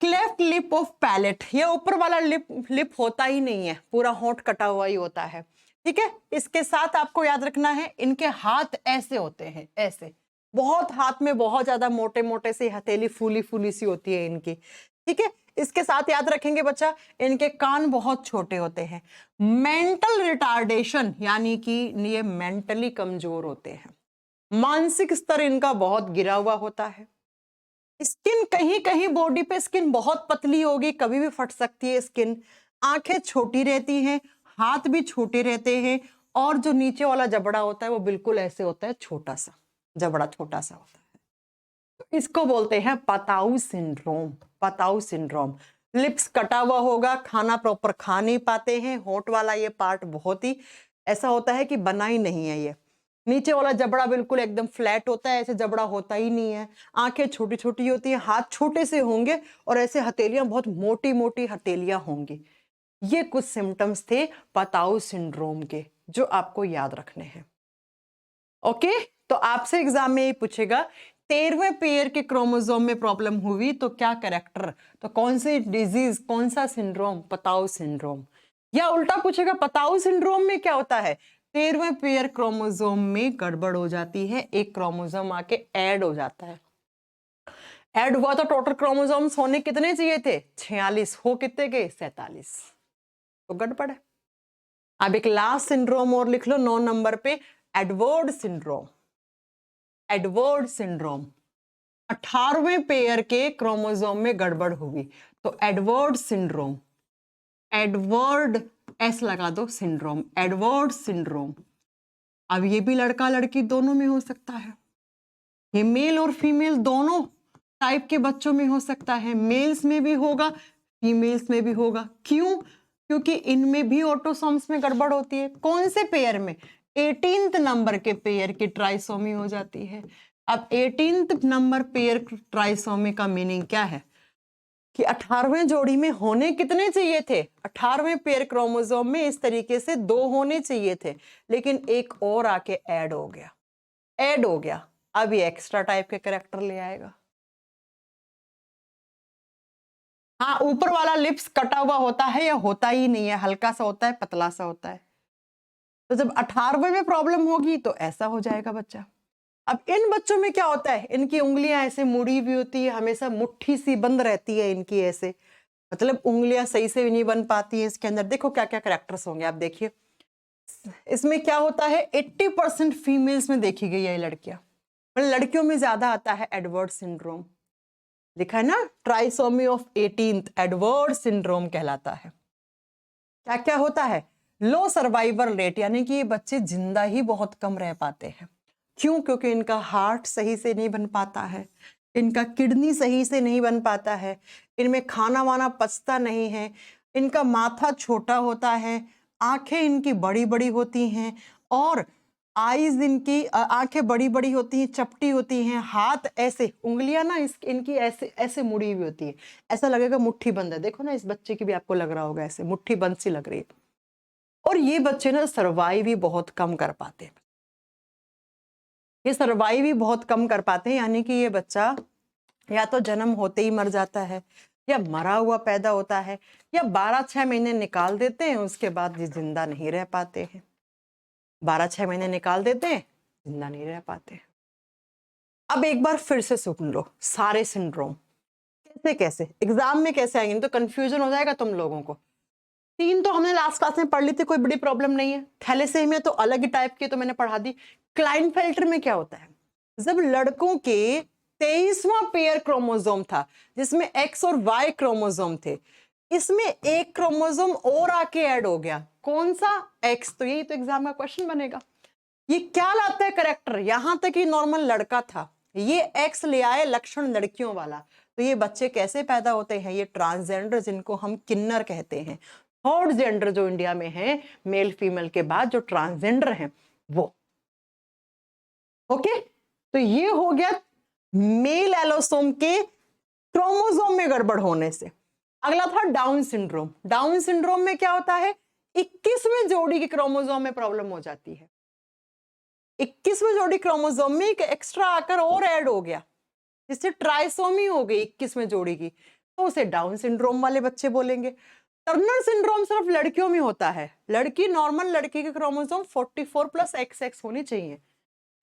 क्लेफ्ट लिप ऑफ पैलेट, ये ऊपर वाला लिप होता ही नहीं है, पूरा होंठ कटा हुआ ही होता है, ठीक है। इसके साथ आपको याद रखना है इनके हाथ ऐसे होते हैं, ऐसे बहुत, हाथ में बहुत ज्यादा मोटे मोटे से हथेली फूली फूली सी होती है इनकी, ठीक है। इसके साथ याद रखेंगे बच्चा, इनके कान बहुत छोटे होते हैं। मेंटल रिटार्डेशन, यानी कि ये मेंटली कमजोर होते हैं। मानसिक स्तर इनका बहुत गिरा हुआ होता है। स्किन कहीं कहीं बॉडी पे स्किन बहुत पतली होगी, कभी भी फट सकती है स्किन। आंखें छोटी रहती हैं, हाथ भी छोटे रहते हैं, और जो नीचे वाला जबड़ा होता है वो बिल्कुल ऐसे होता है, छोटा सा जबड़ा, छोटा सा होता है। तो इसको बोलते हैं पताऊ सिंड्रोम। पताऊ सिंड्रोम, लिप्स कटा हुआ होगा, खाना प्रॉपर खा नहीं पाते हैं, होंठ वाला ये पार्ट बहुत ही ऐसा होता है कि बना ही नहीं है। ये नीचे वाला जबड़ा बिल्कुल एकदम फ्लैट होता है, ऐसे जबड़ा होता ही नहीं है। आंखें छोटी छोटी होती हैं, हाथ छोटे से होंगे, और ऐसे हथेलियां बहुत मोटी मोटी हथेलियां होंगी। ये कुछ सिम्टम्स थे पताऊ सिंड्रोम के, जो आपको याद रखने हैं। ओके, तो आपसे एग्जाम में ये पूछेगा 13वें पेयर के क्रोमोसोम में प्रॉब्लम हुई तो क्या कैरेक्टर, तो कौन सी डिजीज, कौन सा सिंड्रोम, पताऊ सिंड्रोम। या उल्टा पूछेगा पताऊ सिंड्रोम में क्या होता है, 13वें पेयर क्रोमोसोम में गड़बड़ हो जाती है, एक क्रोमोसोम आके ऐड हो जाता है। ऐड हुआ तो टोटल क्रोमोसोम्स होने कितने चाहिए थे, 46, हो कितने गए, 47, तो गड़बड़ है। अब एक लास्ट सिंड्रोम और लिख लो 9 नंबर पे, एडवर्ड सिंड्रोम। एडवर्ड सिंड्रोम, 18वें पेयर के क्रोमोसोम में गड़बड़ हुई तो एडवर्ड सिंड्रोम। एडवर्ड एस लगा दो, सिंड्रोम, एडवर्ड सिंड्रोम। अब ये भी लड़का लड़की दोनों में हो सकता है, ये मेल और फीमेल दोनों टाइप के बच्चों में हो सकता है, मेल्स में भी होगा, फीमेल्स में भी होगा। क्यों? क्योंकि इनमें भी ऑटोसोम्स में गड़बड़ होती है। कौन से पेयर में, 18th नंबर के पेयर की ट्राइसोमी हो जाती है। अब 18th नंबर पेयर ट्राइसोमी का मीनिंग क्या है कि 18वें जोड़ी में होने कितने चाहिए थे, 18वें पेयर क्रोमोसोम में इस तरीके से 2 होने चाहिए थे, लेकिन एक और आके ऐड हो गया, ऐड हो गया। अब ये एक्स्ट्रा टाइप के कैरेक्टर ले आएगा। हाँ, ऊपर वाला लिप्स कटा हुआ होता है या होता ही नहीं है, हल्का सा होता है, पतला सा होता है। तो जब 18वें में प्रॉब्लम होगी तो ऐसा हो जाएगा बच्चा। अब इन बच्चों में क्या होता है, इनकी उंगलियां ऐसे मुड़ी हुई होती है, हमेशा मुट्ठी सी बंद रहती है इनकी ऐसे, मतलब उंगलियां सही से भी नहीं बन पाती है। इसके अंदर देखो क्या क्या कैरेक्टर्स होंगे, आप देखिए। इसमें क्या होता है, 80% फीमेल्स में देखी गई है लड़कियां, लड़कियों में ज्यादा आता है एडवर्ड सिंड्रोम। लिखा है ना, trisomy of 18th, Edward syndrome कहलाता है। क्या क्या होता है, लो सर्वाइवल रेट, यानी कि ये बच्चे जिंदा ही बहुत कम रह पाते हैं। क्यों? क्योंकि इनका हार्ट सही से नहीं बन पाता है, इनका किडनी सही से नहीं बन पाता है, इनमें खाना वाना पचता नहीं है, इनका माथा छोटा होता है, आंखें इनकी बड़ी बड़ी होती हैं, और आईज इनकी, आंखें बड़ी बड़ी होती हैं, चपटी होती हैं, हाथ ऐसे, उंगलियां ना इनकी ऐसे ऐसे मुड़ी हुई होती है, ऐसा लगेगा मुट्ठी बंद है। देखो ना इस बच्चे की भी आपको लग रहा होगा ऐसे मुट्ठी बंद सी लग रही है। और ये बच्चे ना सर्वाइव भी बहुत कम कर पाते हैं, ये सर्वाइव भी बहुत कम कर पाते हैं, यानी कि ये बच्चा या तो जन्म होते ही मर जाता है, या मरा हुआ पैदा होता है, या 12-6 महीने निकाल देते हैं, उसके बाद ये जिंदा नहीं रह पाते हैं। 12-6 महीने निकाल देते हैं, जिंदा नहीं रह पाते। अब एक बार फिर से सुन लो सारे सिंड्रोम कैसे कैसे एग्जाम में कैसे आएंगे, तो कंफ्यूजन हो जाएगा तुम लोगों को। 3 तो हमने लास्ट क्लास में पढ़ ली थी, कोई बड़ी प्रॉब्लम नहीं है। थैलेसेमिया तो अलग ही टाइप की, तो मैंने पढ़ा दी। क्लाइनफेल्टर में क्या होता है, जब लड़कों के 23वां पेयर क्रोमोसोम था जिसमें एक्स और वाई क्रोमोसोम थे, इसमें एक क्रोमोसोम और आके ऐड हो गया, कौन सा, एक्स। तो यही तो एग्जाम का क्वेश्चन बनेगा। ये क्या लाता है करेक्टर, यहां तक ही नॉर्मल लड़का था, ये एक्स ले आए लक्षण लड़कियों वाला। तो ये बच्चे कैसे पैदा होते हैं, ये ट्रांसजेंडर, जिनको हम किन्नर कहते हैं। थर्ड जेंडर जो इंडिया में है, मेल फीमेल के बाद जो ट्रांसजेंडर हैं वो। ओके, तो ये हो गया मेल एलोसोम के क्रोमोसोम में गड़बड़ होने से। अगला था डाउन सिंड्रोम। डाउन सिंड्रोम में क्या होता है, 21वें जोड़ी के क्रोमोसोम में प्रॉब्लम हो जाती है। 21वें जोड़ी क्रोमोसोम में एक एक्स्ट्रा आकर और ऐड हो गया, जिससे ट्राइसोमी हो गई 21वें जोड़ी की, तो उसे डाउन सिंड्रोम वाले बच्चे बोलेंगे। टर्नर सिंड्रोम सिर्फ लड़कियों में होता है। लड़की, नॉर्मल लड़की के क्रोमोसोम 44+XX होनी चाहिए,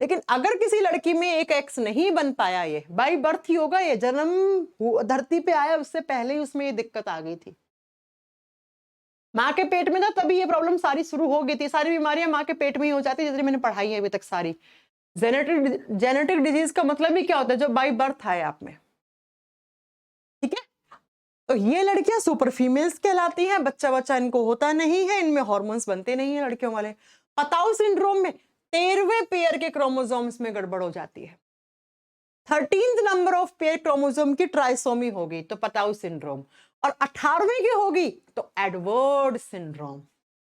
लेकिन अगर किसी लड़की में एक एक्स नहीं बन पाया, ये बाई बर्थ ही होगा, ये जन्म धरती पे आया उससे पहले ही उसमें ये दिक्कत आ गई थी, माँ के पेट में था तभी ये प्रॉब्लम सारी शुरू हो गई थी। सारी बीमारियां माँ के पेट में ही हो जाती है, जैसे मैंने पढ़ाई है अभी तक सारी। जेनेटिक डिजीज का मतलब ही क्या होता है, जो बाई बर्थ आए आप में, ठीक है। तो ये लड़कियां सुपर फीमेल्स कहलाती हैं, बच्चा इनको होता नहीं है, इनमें हॉर्मोन्स बनते नहीं है लड़कियों वाले। पताउ सिंड्रोम में 13वें पेयर के क्रोमोसोम्स में गड़बड़ हो जाती है, 13th number of pair chromosome की ट्राइसोमी होगी तो पताउ सिंड्रोम, और 18वें की होगी तो एडवर्ड सिंड्रोम।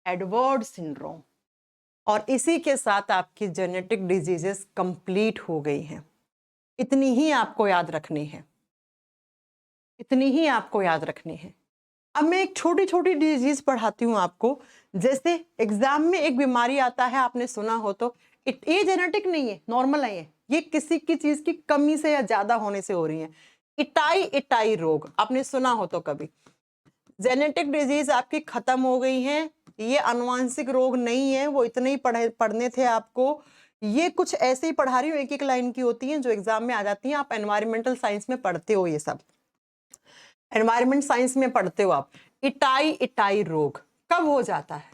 Edward syndrome. और इसी के साथ आपकी जेनेटिक डिजीजेस कंप्लीट हो गई हैं। इतनी ही आपको याद रखनी है, इतनी ही आपको याद रखनी है। अब मैं एक छोटी छोटी डिजीज पढ़ाती हूँ आपको। जैसे एग्जाम में एक बीमारी आता है, आपने सुना हो तो, ये जेनेटिक नहीं है, नॉर्मल है ये किसी की चीज की कमी से या ज्यादा होने से हो रही है। इटाई रोग आपने सुना हो तो कभी। जेनेटिक डिजीज आपकी खत्म हो गई है, ये अनुवांशिक रोग नहीं है, वो इतने ही पढ़ने थे आपको। ये कुछ ऐसे ही पढ़ा रही हूँ, एक एक लाइन की होती है जो एग्जाम में आ जाती हैं। आप एनवायरमेंटल साइंस में पढ़ते हो, ये सब एनवायरमेंट साइंस में पढ़ते हो आप। इटाई रोग कब हो जाता है,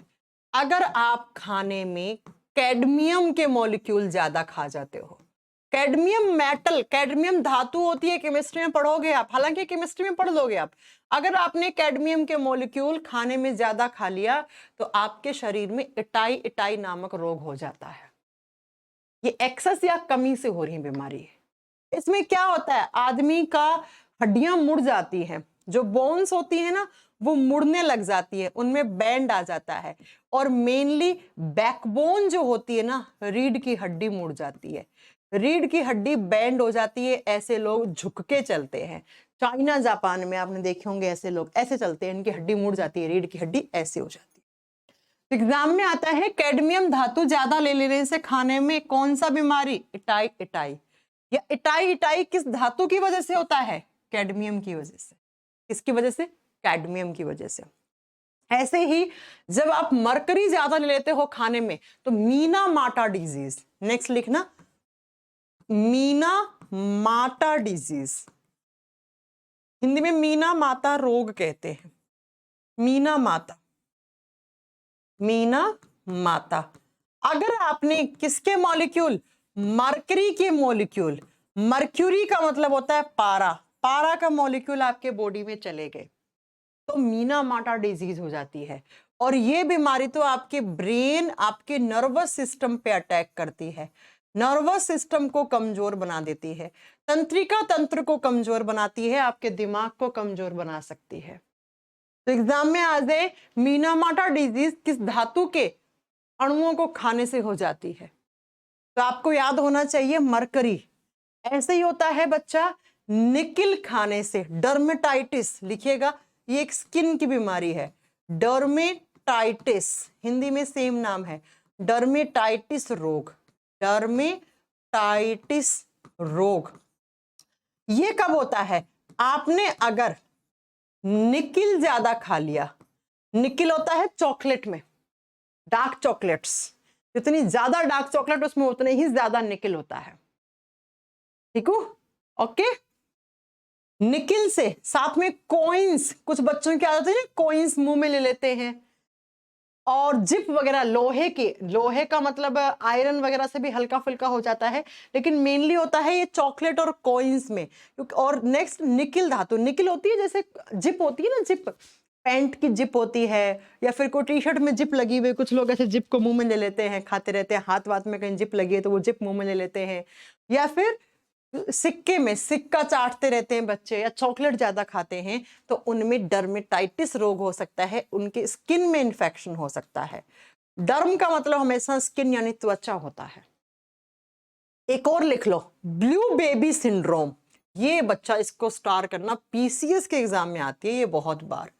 अगर आप खाने में कैडमियम के मॉलिक्यूल ज्यादा खा जाते हो। कैडमियम मेटल, कैडमियम धातु होती है, केमिस्ट्री में पढ़ोगे आप, हालांकि केमिस्ट्री में पढ़ लोगे आप। अगर आपने कैडमियम के मॉलिक्यूल खाने में ज्यादा खा लिया तो आपके शरीर में इटाई नामक रोग हो जाता है। ये एक्सेस या कमी से हो रही बीमारी है। इसमें क्या होता है, आदमी का हड्डियां मुड़ जाती हैं, जो बोन्स होती है ना वो मुड़ने लग जाती है, उनमें बैंड आ जाता है। और मेनली बैकबोन जो होती है ना, रीढ़ की हड्डी मुड़ जाती है, रीढ़ की हड्डी बैंड हो जाती है। ऐसे लोग झुक के चलते हैं। चाइना जापान में आपने देखे होंगे ऐसे लोग ऐसे चलते हैं, इनकी हड्डी मुड़ जाती है, रीढ़ की हड्डी ऐसे हो जाती है। एग्जाम में आता है कैडमियम धातु ज्यादा ले लेने से खाने में कौन सा बीमारी, इटाई। या इटाई किस धातु की वजह से होता है, कैडमियम की वजह से। किसकी वजह से, कैडमियम की वजह से। ऐसे ही जब आप मरकरी ज्यादा ले लेते हो खाने में तो मीना माटा डिजीज, नेक्स्ट लिखना, मीना माटा डिजीज, हिंदी में मीना माता रोग कहते हैं। मीना माता। अगर आपने किसके मॉलिक्यूल, मरकरी के मॉलिक्यूल, मर्क्यूरी का मतलब होता है पारा का मॉलिक्यूल आपके बॉडी में चले गए तो मीना माटा डिजीज हो जाती है। और ये बीमारी तो आपके ब्रेन, आपके नर्वस सिस्टम पे अटैक करती है, नर्वस सिस्टम को कमजोर बना देती है, तंत्रिका तंत्र को कमजोर बनाती है, आपके दिमाग को कमजोर बना सकती है। तो एग्जाम में आ जाए मीना माटा डिजीज किस धातु के अणुओं को खाने से हो जाती है, तो आपको याद होना चाहिए मरकरी। ऐसे ही होता है बच्चा निकिल खाने से, डर्मेटाइटिस लिखिएगा, ये एक स्किन की बीमारी है, डर्मेटाइटिस, हिंदी में सेम नाम है, डर्मेटाइटिस रोग। डर्मेटाइटिस रोग ये कब होता है, आपने अगर निकिल ज्यादा खा लिया। निकिल होता है चॉकलेट में, डार्क चॉकलेट्स, जितनी ज्यादा डार्क चॉकलेट उसमें उतने ही ज्यादा निकिल होता है, ठीक हो, ओके। निकिल से, साथ में कॉइन्स, कुछ बच्चों की आदत है ना कॉइन्स मुंह में ले लेते हैं, और जिप वगैरह लोहे के, लोहे का मतलब आयरन वगैरह से भी हल्का फुल्का हो जाता है, लेकिन मेनली होता है ये चॉकलेट और कॉइन्स में। और नेक्स्ट निकिल धातु, निकिल होती है जैसे जिप होती है ना, जिप पैंट की जिप होती है, या फिर कोई टी शर्ट में जिप लगी हुई, कुछ लोग ऐसे जिप को मुंह में ले लेते हैं, खाते रहते हैं, हाथ वाथ में कहीं जिप लगी है तो वो जिप मुंह में ले लेते हैं, या फिर सिक्के में सिक्का चाटते रहते हैं बच्चे, या चॉकलेट ज्यादा खाते हैं तो उनमें डर्मेटाइटिस रोग हो सकता है, उनके स्किन में इंफेक्शन हो सकता है। डर्म का मतलब हमेशा स्किन यानी त्वचा होता है। एक और लिख लो, ब्लू बेबी सिंड्रोम, ये बच्चा इसको स्टार करना, पीसीएस के एग्जाम में आती है ये बहुत बार।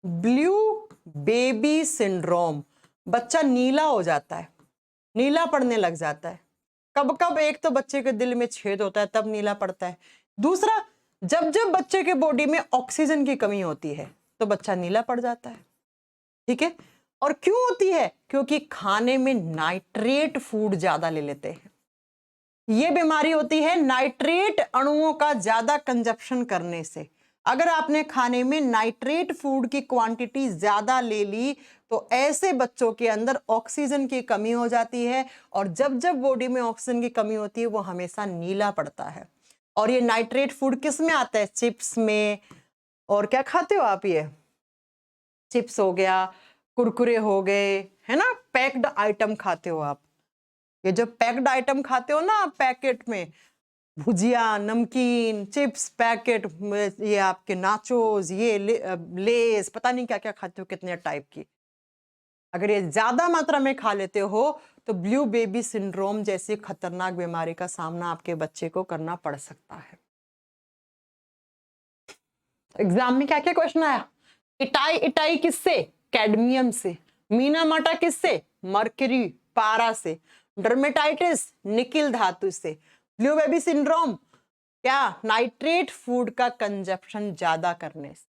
ब्लू बेबी सिंड्रोम, बच्चा नीला हो जाता है, नीला पड़ने लग जाता है। कब कब एक तो बच्चे के दिल में छेद होता है तब नीला पड़ता है, दूसरा जब जब बच्चे के बॉडी में ऑक्सीजन की कमी होती है तो बच्चा नीला पड़ जाता है। ठीक है, और क्यों होती है? क्योंकि खाने में नाइट्रेट फूड ज्यादा ले लेते हैं। ये बीमारी होती है नाइट्रेट अणुओं का ज्यादा कंजप्शन करने से। अगर आपने खाने में नाइट्रेट फूड की क्वांटिटी ज्यादा ले ली तो ऐसे बच्चों के अंदर ऑक्सीजन की कमी हो जाती है, और जब जब बॉडी में ऑक्सीजन की कमी होती है वो हमेशा नीला पड़ता है। और ये नाइट्रेट फूड किस में आता है? चिप्स में। और क्या खाते हो आप? ये चिप्स हो गया, कुरकुरे हो गए, है ना, पैक्ड आइटम खाते हो आप। ये जो पैक्ड आइटम खाते हो ना पैकेट में, भुजिया, नमकीन, चिप्स पैकेट, ये आपके नाचोस, ये लेस, पता नहीं क्या क्या खाते हो, कितने टाइप की, अगर ये ज्यादा मात्रा में खा लेते हो तो ब्लू बेबी सिंड्रोम जैसी खतरनाक बीमारी का सामना आपके बच्चे को करना पड़ सकता है। एग्जाम में क्या क्या क्वेश्चन आया? इटाई, इटाई किससे? कैडमियम से। मीना माटा किससे? मर्क्यूरी, पारा से। डर्मेटाइटिस निकिल धातु से। ब्लू बेबी सिंड्रोम क्या? नाइट्रेट फूड का कंजप्शन ज्यादा करने से।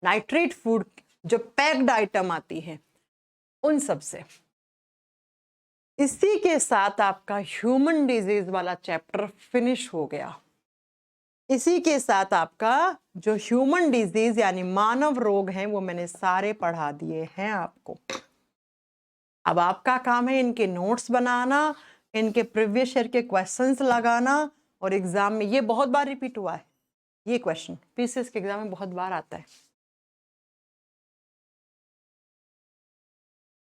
नाइट्रेट फूड जो पैक्ड आइटम आती है उन सब से। इसी के साथ आपका ह्यूमन डिजीज वाला चैप्टर फिनिश हो गया। इसी के साथ आपका जो ह्यूमन डिजीज यानी मानव रोग हैं वो मैंने सारे पढ़ा दिए हैं आपको। अब आपका काम है इनके नोट्स बनाना, इनके प्रीवियस ईयर के क्वेश्चंस लगाना, और एग्जाम में ये बहुत बार रिपीट हुआ है, ये क्वेश्चन पीसीएस के एग्जाम में बहुत बार आता है।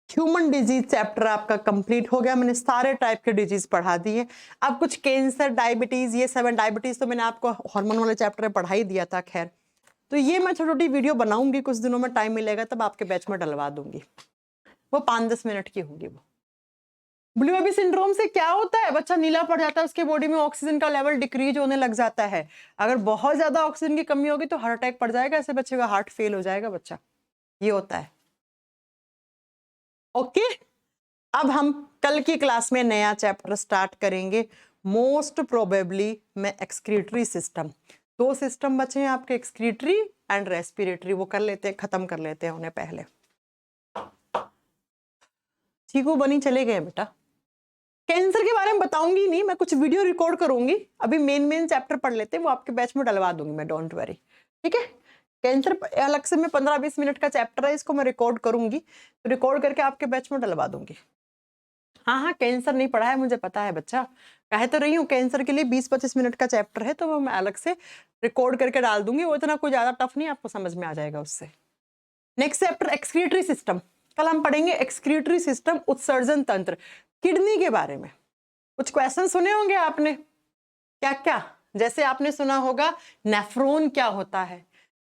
ह्यूमन डिजीज चैप्टर आपका कंप्लीट हो गया, मैंने सारे टाइप के डिजीज पढ़ा दिए। अब कुछ कैंसर, डायबिटीज, ये 7 डायबिटीज तो मैंने आपको हार्मोन वाले चैप्टर में पढ़ा ही दिया था। खैर, तो ये मैं छोटी छोटी वीडियो बनाऊंगी, कुछ दिनों में टाइम मिलेगा तब आपके बैच में डलवा दूंगी, वो 5-10 मिनट की होगी वो। ब्लू बेबी सिंड्रोम से क्या होता है? बच्चा नीला पड़ जाता है, उसके बॉडी में ऑक्सीजन का लेवल डिक्रीज होने लग जाता है। अगर बहुत ज्यादा ऑक्सीजन की कमी होगी तो हार्ट अटैक पड़ जाएगा, ऐसे बच्चे का हार्ट फेल हो जाएगा बच्चा, ये होता है। ओके, अब हम कल की क्लास में नया चैप्टर स्टार्ट करेंगे। मोस्ट प्रोबेबली मैं एक्सक्रीटरी सिस्टम, 2 सिस्टम बचे हैं आपके, एक्सक्रीटरी एंड रेस्पिरेटरी, वो कर लेते हैं, खत्म कर लेते हैं उन्हें पहले। चीकू बनी चले गए बेटा। कैंसर के बारे में बताऊंगी नहीं, मैं कुछ वीडियो रिकॉर्ड करूंगी, अभी मेन चैप्टर पढ़ लेते हैं, वो आपके बैच में डलवा दूंगी मैं, डोंट वरी। ठीक है, कैंसर अलग से मैं 15-20 मिनट का चैप्टर है, इसको मैं रिकॉर्ड करूंगी, तो रिकॉर्ड करके आपके बैच में डलवा दूंगी। हाँ हाँ, कैंसर नहीं पढ़ा है मुझे पता है बच्चा, कह तो रही हूँ कैंसर के लिए 20-25 मिनट का चैप्टर है, तो वो मैं अलग से रिकॉर्ड करके डाल दूंगी, वो इतना कोई ज्यादा टफ नहीं, आपको समझ में आ जाएगा उससे। नेक्स्ट चैप्टर एक्सक्रीटरी सिस्टम, कल हम पढ़ेंगे एक्सक्रीटरी सिस्टम, उत्सर्जन तंत्र, किडनी के बारे में। कुछ क्वेश्चन सुने होंगे आपने, क्या क्या, जैसे आपने सुना होगा नेफ्रॉन क्या होता है,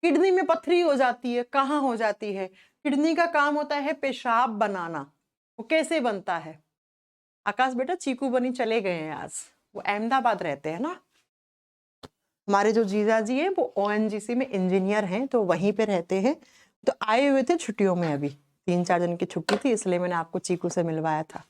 किडनी में पथरी हो जाती है, कहाँ हो जाती है? किडनी का काम होता है पेशाब बनाना, वो कैसे बनता है? आकाश बेटा चीकू बनी चले गए हैं आज, वो अहमदाबाद रहते हैं ना, हमारे जो जीजा जी हैं वो ओएनजीसी में इंजीनियर हैं, तो वहीं पे रहते हैं, तो आए हुए थे छुट्टियों में, अभी 3-4 दिन की छुट्टी थी, इसलिए मैंने आपको चीकू से मिलवाया था।